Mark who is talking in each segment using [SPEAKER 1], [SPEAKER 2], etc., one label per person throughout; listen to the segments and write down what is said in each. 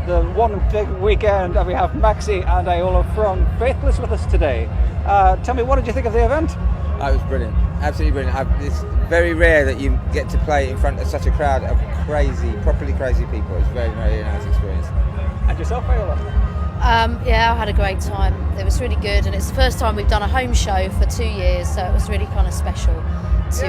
[SPEAKER 1] the one big weekend, and we have Maxi and Iola from Faithless with us today. Tell me, what did you think of the event?
[SPEAKER 2] Oh, it was brilliant, absolutely brilliant. It's very rare that you get to play in front of such a crowd of properly crazy people. It's a very, very nice experience.
[SPEAKER 1] And yourself, Iola?
[SPEAKER 3] Yeah, I had a great time. It was really good, and it's the first time we've done a home show for 2 years, so it was really kind of special to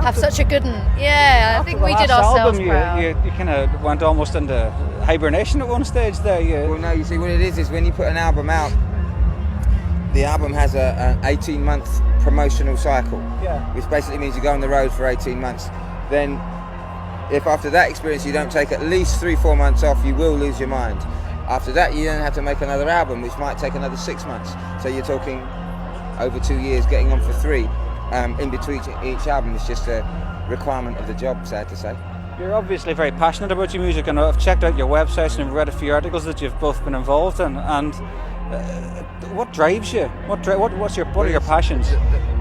[SPEAKER 3] have such a good one. Yeah, I think we did ourselves proud.
[SPEAKER 1] You kind of went almost into hibernation at one stage there.
[SPEAKER 2] Well, no, you see what it is when you put an album out, the album has an 18-month promotional cycle, which basically means you go on the road for 18 months. Then, if after that experience you don't take at least 3-4 months off, you will lose your mind. After that, you then have to make another album, which might take another 6 months. So you're talking over 2 years, getting on for 3. In between each album is just a requirement of the job, sad to say.
[SPEAKER 1] You're obviously very passionate about your music, and I've checked out your websites and read a few articles that you've both been involved in. And what drives you? What are your passions?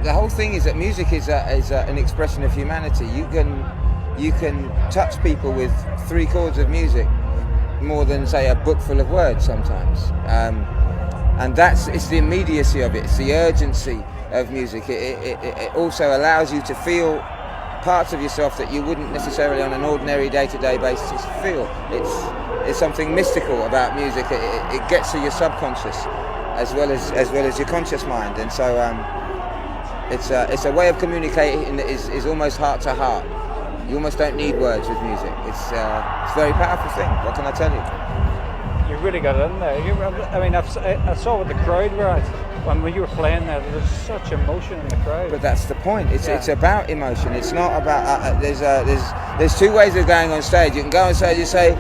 [SPEAKER 2] The whole thing is that music is an expression of humanity. You can touch people with 3 chords of music more than, say, a book full of words sometimes. And it's the immediacy of it. It's the urgency of music. It also allows you to feel parts of yourself that you wouldn't necessarily on an ordinary day-to-day basis feel. It's something mystical about music. It gets to your subconscious as well as your conscious mind, and so it's a way of communicating that is almost heart to heart. You almost don't need words with music. It's a very powerful thing. What can I tell you?
[SPEAKER 1] You really got it in there. I saw what the crowd were at when you were playing there. There was such emotion in the crowd.
[SPEAKER 2] But that's the point. It's about emotion. It's not about. There's 2 ways of going on stage. You can go on stage and say,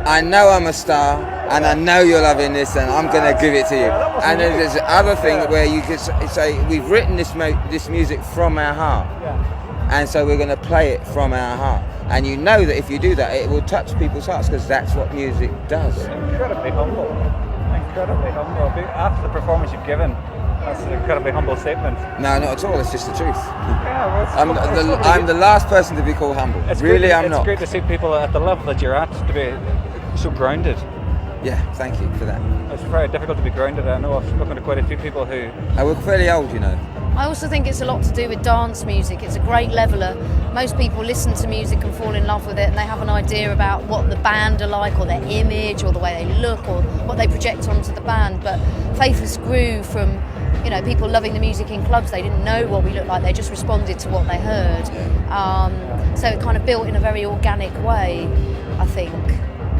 [SPEAKER 2] "I know I'm a star, and I know you're loving this, and I'm going to give it to you." And then there's the other thing where you could say, "We've written this music from our heart." And so we're going to play it from our heart. And you know that if you do that, it will touch people's hearts, because that's what music does.
[SPEAKER 1] Incredibly humble. After the performance you've given, that's an incredibly humble statement.
[SPEAKER 2] No, not at all. It's just the truth.
[SPEAKER 1] Yeah,
[SPEAKER 2] I'm the last person to be called humble. Really, I'm not.
[SPEAKER 1] It's great to see people at the level that you're at to be so grounded.
[SPEAKER 2] Yeah, thank you for that.
[SPEAKER 1] It's very difficult to be grounded. I know I've spoken to quite a few people who...
[SPEAKER 2] We're fairly old, you know.
[SPEAKER 3] I also think it's a lot to do with dance music. It's a great leveller. Most people listen to music and fall in love with it, and they have an idea about what the band are like, or their image, or the way they look, or what they project onto the band. But Faithless grew from, people loving the music in clubs. They didn't know what we looked like. They just responded to what they heard. So it kind of built in a very organic way, I think.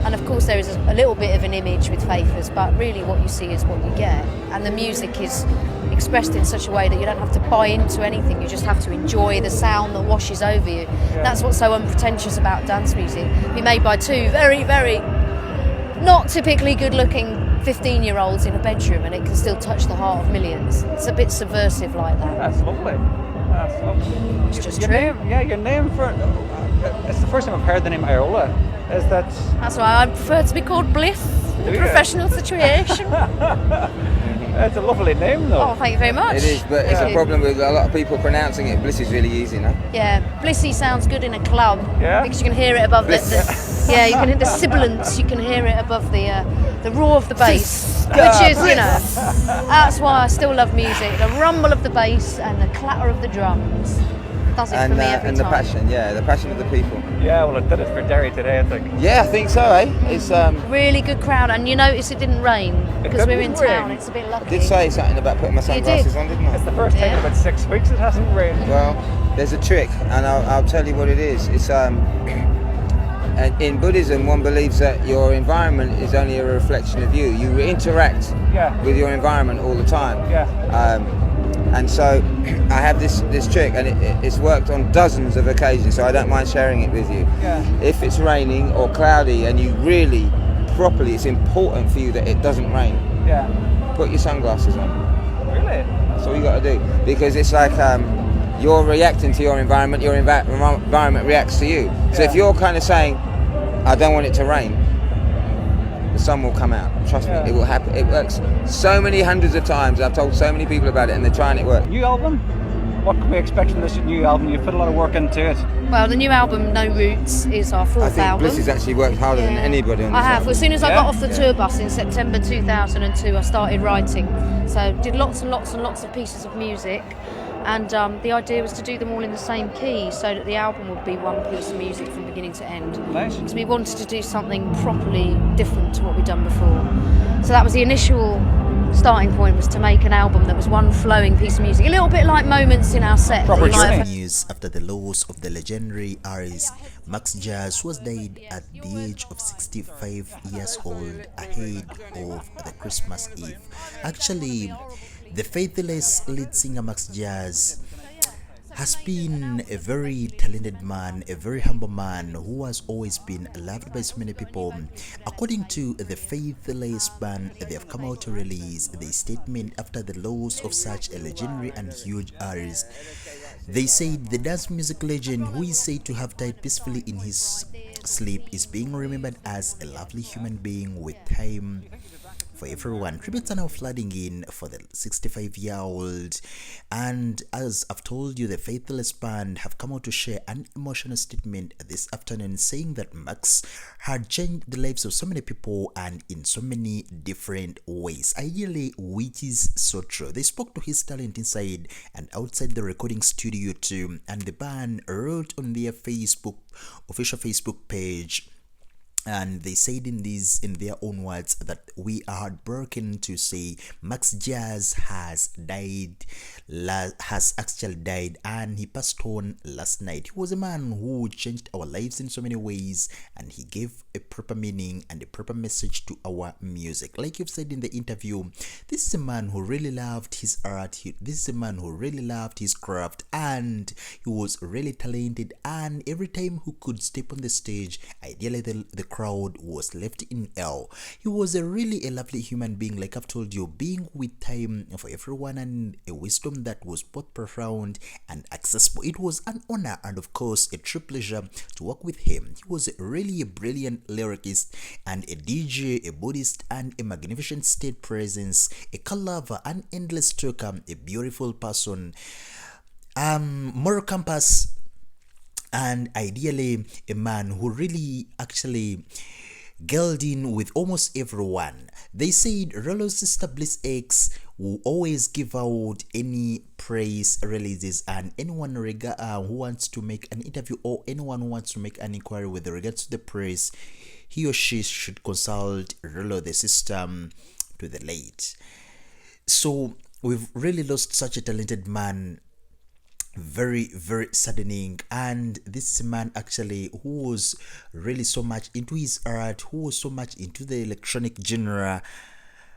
[SPEAKER 3] And of course there is a little bit of an image with Faithless, but really what you see is what you get. And the music is expressed in such a way that you don't have to buy into anything, you just have to enjoy the sound that washes over you. That's what's so unpretentious about dance music. Be made by 2 very, very not typically good looking 15-year-olds in a bedroom, and it can still touch the heart of millions. It's a bit subversive like that.
[SPEAKER 1] That's lovely.
[SPEAKER 3] It's just
[SPEAKER 1] your
[SPEAKER 3] true.
[SPEAKER 1] Your name for... It's the first time I've heard the name Iola.
[SPEAKER 3] That's why I prefer to be called Bliss in a professional situation.
[SPEAKER 1] It's a lovely name, though.
[SPEAKER 3] Oh, thank you very much.
[SPEAKER 2] It is, but it's a problem with a lot of people pronouncing it. Bliss is really easy, no?
[SPEAKER 3] Yeah, Blissy sounds good in a club.
[SPEAKER 1] Yeah?
[SPEAKER 3] Because you can hear it above you can hear the sibilance, you can hear it above the roar of the bass. Which is, that's why I still love music. The rumble of the bass and the clatter of the drums. Does it for me every
[SPEAKER 2] and
[SPEAKER 3] time.
[SPEAKER 2] the passion of the people.
[SPEAKER 1] Yeah, well, it did it for Derry today, I think.
[SPEAKER 2] Yeah, I think so, eh? It's
[SPEAKER 3] really good crowd, and you notice it didn't rain because we're in town. It's a bit lucky.
[SPEAKER 2] I did say something about putting my sunglasses on, didn't I?
[SPEAKER 1] It's the first time in about 6 weeks it hasn't rained.
[SPEAKER 2] Well, there's a trick, and I'll tell you what it is. It's in Buddhism, one believes that your environment is only a reflection of you. You interact with your environment all the time. And so I have this trick, and it's worked on dozens of occasions, so I don't mind sharing it with you. If it's raining or cloudy and you really properly, it's important for you that it doesn't rain. Put your sunglasses on.
[SPEAKER 1] Really?
[SPEAKER 2] That's all you got to do, because it's like you're reacting to your environment reacts to you. So if you're kind of saying, I don't want it to rain, the sun will come out. Trust me, it will happen. It works so many hundreds of times. I've told so many people about it, and they're trying it work.
[SPEAKER 1] New album? what can we expect from this new album? You've put a lot of work into it.
[SPEAKER 3] Well, the new album, No Roots, is our fourth
[SPEAKER 2] I think
[SPEAKER 3] album.
[SPEAKER 2] Bliss has actually worked harder than anybody on this
[SPEAKER 3] I have.
[SPEAKER 2] album.
[SPEAKER 3] As soon as I
[SPEAKER 1] Yeah?
[SPEAKER 3] got off the tour bus in September 2002, I started writing. So did lots and lots and lots of pieces of music. And the idea was to do them all in the same key so that the album would be one piece of music from beginning to end.
[SPEAKER 1] Nice.
[SPEAKER 3] Because we wanted to do something properly different to what we'd done before. So that was the initial starting point, was to make an album that was one flowing piece of music, a little bit like moments in our set.
[SPEAKER 1] Proper
[SPEAKER 3] that you might
[SPEAKER 1] journey.
[SPEAKER 3] have-
[SPEAKER 4] News after the loss of the legendary artist Maxi Jazz, who was died at the age of 65 years old ahead of the Christmas Eve. Actually, the Faithless lead singer Maxi Jazz has been a very talented man, a very humble man who has always been loved by so many people. According to the Faithless band, they have come out to release their statement after the loss of such a legendary and huge artist. They said the dance music legend, who is said to have died peacefully in his sleep, is being remembered as a lovely human being with time for everyone. Tributes are now flooding in for the 65-year-old, and as I've told you, the Faithless band have come out to share an emotional statement this afternoon, saying that Max had changed the lives of so many people and in so many different ways, ideally, which is so true. They spoke to his talent inside and outside the recording studio too, and the band wrote on their official Facebook page. And they said in their own words that we are heartbroken to say Max Jazz has actually died, and he passed on last night. He was a man who changed our lives in so many ways, and he gave a proper meaning and a proper message to our music. Like you've said in the interview, this is a man who really loved his art. This is a man who really loved his craft, and he was really talented, and every time he could step on the stage, ideally the crowd was left in awe. He was a lovely human being, like I've told you, being with time for everyone, and a wisdom that was both profound and accessible. It was an honor and of course a true pleasure to work with him. He was really a brilliant lyricist and a DJ, a Buddhist, and a magnificent stage presence, a lover, an endless talker, a beautiful person, moral compass, and ideally a man who really actually gelled in with almost everyone. They said Rollo's sister Bliss X will always give out any praise releases, and anyone who wants to make an interview or anyone who wants to make an inquiry with regards to the praise, he or she should consult Rollo the sister to the late. So we've really lost such a talented man. Very saddening. And this is a man actually who was really so much into his art, who was so much into the electronic genre.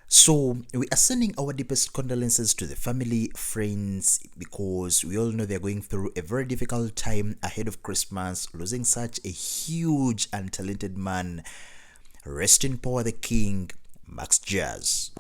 [SPEAKER 4] So we are sending our deepest condolences to the family, friends, because we all know they're going through a very difficult time ahead of Christmas, losing such a huge and talented man. Rest in power the king, Max Jazz.